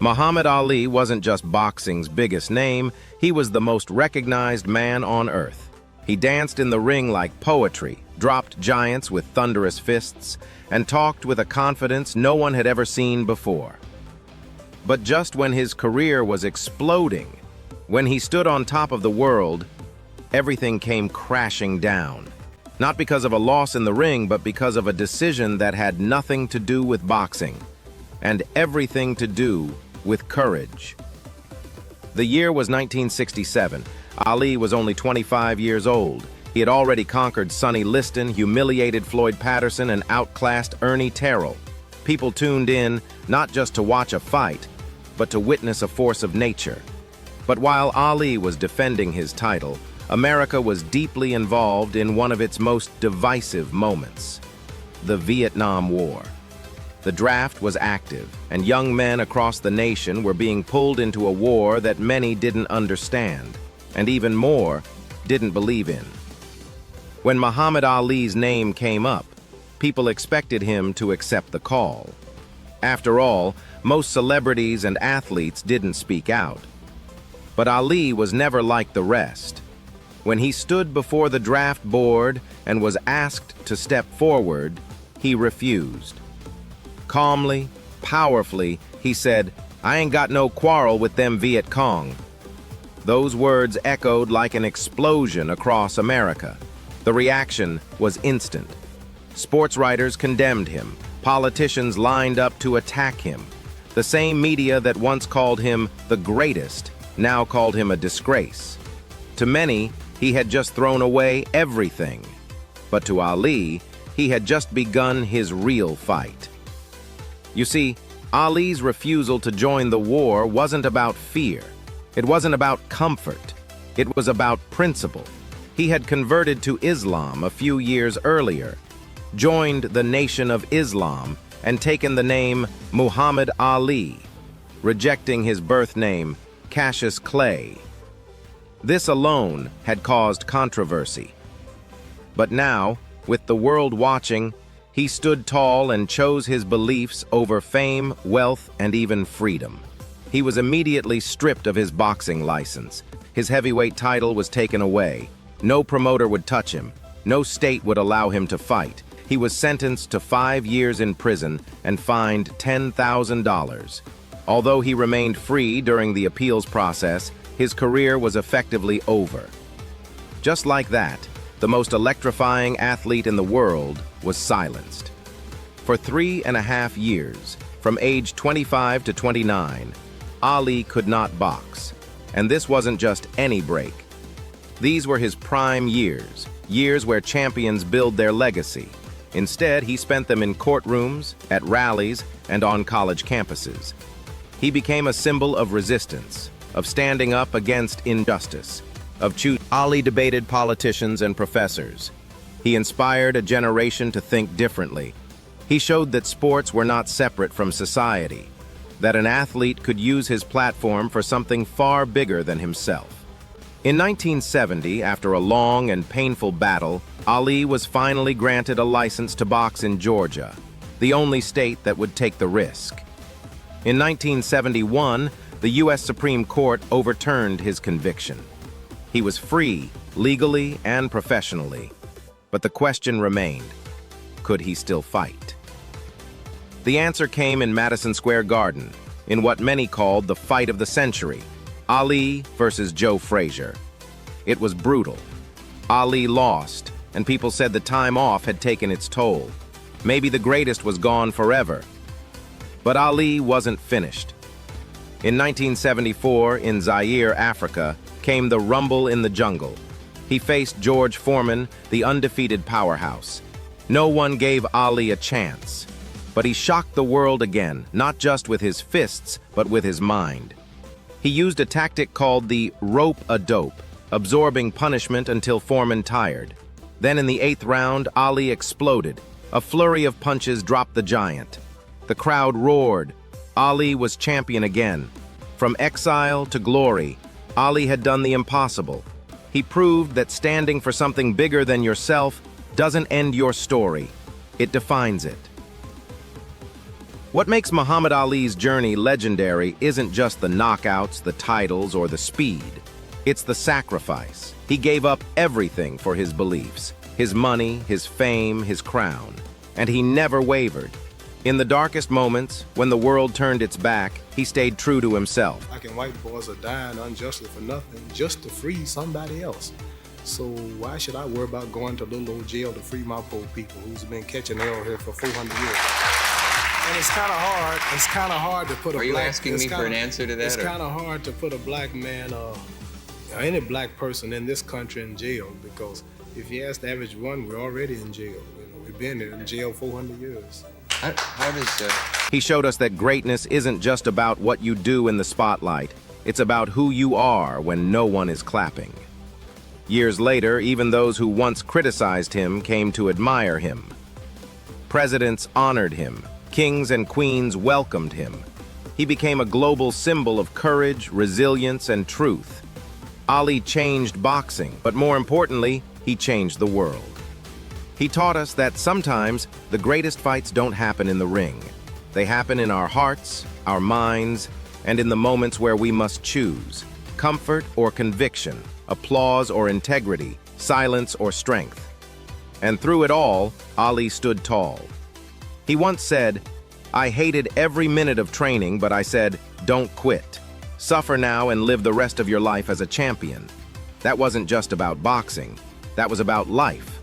Muhammad Ali wasn't just boxing's biggest name, he was the most recognized man on earth. He danced in the ring like poetry, dropped giants with thunderous fists, and talked with a confidence no one had ever seen before. But just when his career was exploding, when he stood on top of the world, everything came crashing down. Not because of a loss in the ring, but because of a decision that had nothing to do with boxing, and everything to do with courage. The year was 1967. Ali was only 25 years old. He had already conquered Sonny Liston, humiliated Floyd Patterson, and outclassed Ernie Terrell. People tuned in not just to watch a fight, but to witness a force of nature. But while Ali was defending his title, America was deeply involved in one of its most divisive moments: the Vietnam War. The draft was active, and young men across the nation were being pulled into a war that many didn't understand, and even more, didn't believe in. When Muhammad Ali's name came up, people expected him to accept the call. After all, most celebrities and athletes didn't speak out. But Ali was never like the rest. When he stood before the draft board and was asked to step forward, he refused. Calmly, powerfully, he said, "I ain't got no quarrel with them Viet Cong." Those words echoed like an explosion across America. The reaction was instant. Sports writers condemned him. Politicians lined up to attack him. The same media that once called him the greatest now called him a disgrace. To many, he had just thrown away everything. But to Ali, he had just begun his real fight. You see, Ali's refusal to join the war wasn't about fear. It wasn't about comfort. It was about principle. He had converted to Islam a few years earlier, joined the Nation of Islam, and taken the name Muhammad Ali, rejecting his birth name, Cassius Clay. This alone had caused controversy. But now, with the world watching, he stood tall and chose his beliefs over fame, wealth, and even freedom. He was immediately stripped of his boxing license. His heavyweight title was taken away. No promoter would touch him. No state would allow him to fight. He was sentenced to 5 years in prison and fined $10,000. Although he remained free during the appeals process, his career was effectively over. Just like that, the most electrifying athlete in the world was silenced. For 3.5 years, from age 25 to 29, Ali could not box. And this wasn't just any break. These were his prime years, years where champions build their legacy. Instead, he spent them in courtrooms, at rallies, and on college campuses. He became a symbol of resistance, of standing up against injustice, of choosing. Ali debated politicians and professors. He inspired a generation to think differently. He showed that sports were not separate from society, that an athlete could use his platform for something far bigger than himself. In 1970, after a long and painful battle, Ali was finally granted a license to box in Georgia, the only state that would take the risk. In 1971, the U.S. Supreme Court overturned his conviction. He was free, legally and professionally. But the question remained, could he still fight? The answer came in Madison Square Garden, in what many called the fight of the century, Ali versus Joe Frazier. It was brutal. Ali lost, and people said the time off had taken its toll. Maybe the greatest was gone forever. But Ali wasn't finished. In 1974, in Zaire, Africa, came the rumble in the jungle. He faced George Foreman, the undefeated powerhouse. No one gave Ali a chance. But he shocked the world again, not just with his fists, but with his mind. He used a tactic called the rope-a-dope, absorbing punishment until Foreman tired. Then in the 8th round, Ali exploded. A flurry of punches dropped the giant. The crowd roared. Ali was champion again. From exile to glory, Ali had done the impossible. He proved that standing for something bigger than yourself doesn't end your story. It defines it. What makes Muhammad Ali's journey legendary isn't just the knockouts, the titles, or the speed. It's the sacrifice. He gave up everything for his beliefs, his money, his fame, his crown, and he never wavered. In the darkest moments, when the world turned its back, he stayed true to himself. Black and white boys are dying unjustly for nothing, just to free somebody else. So why should I worry about going to little old jail to free my poor people who's been catching hell here for 400 years? And it's kind of hard. It's kind of hard to put a black... Are you asking me for an answer to that? It's kind of hard to put a black man, any black person in this country in jail, because if you ask the average one, we're already in jail. You know, we've been in jail 400 years. How does He showed us that greatness isn't just about what you do in the spotlight. It's about who you are when no one is clapping. Years later, even those who once criticized him came to admire him. Presidents honored him. Kings and queens welcomed him. He became a global symbol of courage, resilience, and truth. Ali changed boxing, but more importantly, he changed the world. He taught us that sometimes the greatest fights don't happen in the ring. They happen in our hearts, our minds, and in the moments where we must choose comfort or conviction, applause or integrity, silence or strength. And through it all, Ali stood tall. He once said, "I hated every minute of training, but I said, don't quit. Suffer now and live the rest of your life as a champion." That wasn't just about boxing. That was about life.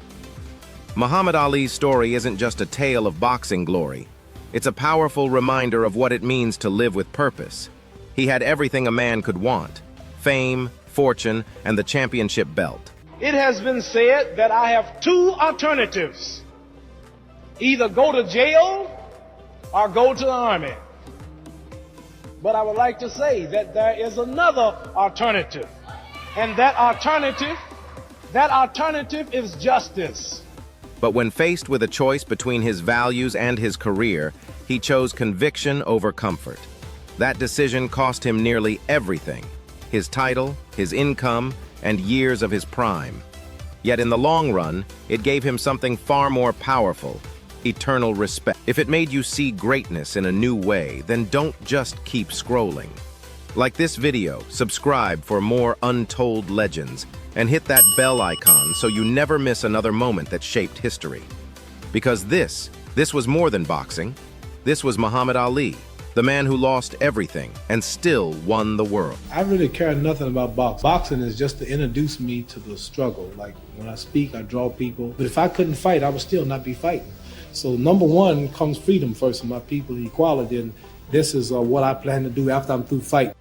Muhammad Ali's story isn't just a tale of boxing glory. It's a powerful reminder of what it means to live with purpose. He had everything a man could want: fame, fortune, and the championship belt. It has been said that I have two alternatives: either go to jail or go to the army. But I would like to say that there is another alternative, and that alternative is justice. But when faced with a choice between his values and his career, he chose conviction over comfort. That decision cost him nearly everything: his title, his income, and years of his prime. Yet in the long run, it gave him something far more powerful: eternal respect. If it made you see greatness in a new way, then don't just keep scrolling. Like this video, subscribe for more untold legends, and hit that bell icon so you never miss another moment that shaped history. Because this was more than boxing. This was Muhammad Ali, the man who lost everything and still won the world. I really care nothing about boxing. Boxing is just to introduce me to the struggle. Like when I speak, I draw people. But if I couldn't fight, I would still not be fighting. So number one comes freedom first for my people, equality, and this is what I plan to do after I'm through fighting.